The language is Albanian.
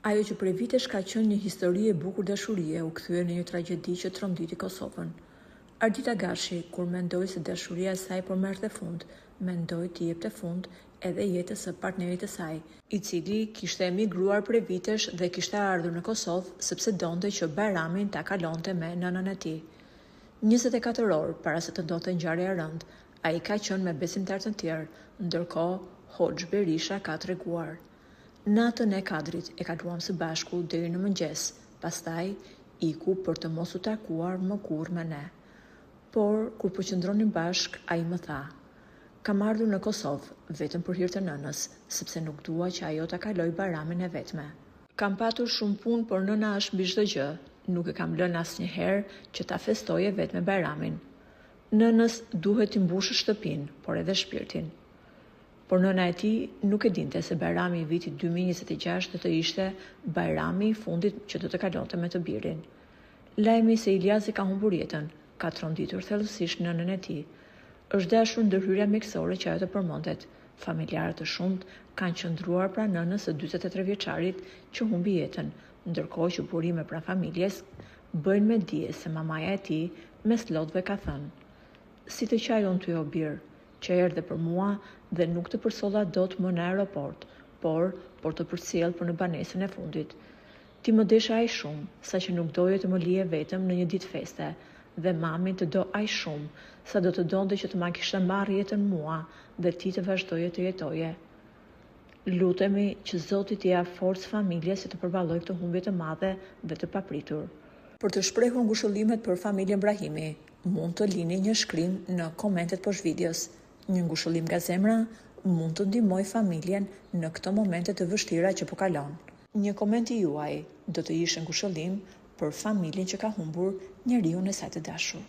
Ajo që prej vitesh ka qenë një histori e bukur dashurie u kthye në një tragjedi që tronditi Kosovën. Ardita Gashi, kur mendoi se dashuria e saj po merrte fund, mendoi të jepte fund edhe jetës së partnerit të saj, i cili kishte emigruar prej vitesh dhe kishte ardhur në Kosovë sepse donte që Bajramin ta kalonte me nënën e tij. 24 orë para se të ndodhte ngjarja e rëndë, ai ka qenë me besimtar të tjerë, ndërkohë Hoxh Berisha ka treguar: "Natën e Kadrit e kaluam së bashku deri në mëngjes, pastaj iku për të mos u takuar më kurrë me ne. Por kur po qëndronim bashk, ai më tha: "Kam ardhur në Kosovë vetëm për hir të nënës, sepse nuk dua që ajo ta kaloj Bajramin e vetme. Kam patur shumë punë, por nëna është mbi çdo gjë. Nuk e kam lënë asnjëherë që ta festoje vetëm Bajramin. Nënës duhet t'i mbushë shtëpinë, por edhe shpirtin." Por nëna e tij nuk e dinte se Bajrami i vitit 2026 do të ishte Bajrami i fundit që do të kalonte me të birin. Lajmi se Iliasi ka humbur jetën ka tronditur thellësisht nënën e tij. Është dashur ndërhyrja mjekësore që ajo të përmendet. Familjarë të shumt kanë qëndruar pranë nënës së 43 vjeçarit që humbi jetën, ndërkohë që burime pranë familjes bëjnë me dije se mamaja e tij mes lotëve ka thënë: "Si të qajon ty o bir, që erdhe për mua dhe nuk të përsolla dot më në aeroport, por të përcjell për në banesën e fundit. Ti më desha aq shumë, saqë nuk doje të më lije vetëm në një ditë feste, dhe mamin të do aq shumë, sa do të donte që të ma kishte marrë jetën mua dhe ti të vazhdoje të jetoje. Lutemi që Zoti t'i jap forcë familjes që të përballojë këtë humbje të madhe dhe të papritur." Për të shprehur ngushëllimet për familjen Brahimi, mund të lini një shkrim në komentet poshtë videos. Një ngushëllim nga zemra mund të ndihmojë familjen në këto momente të vështira që po kalon. Një koment i juaj do të ishte ngushëllim për familjen që ka humbur njeriun e saj të dashur.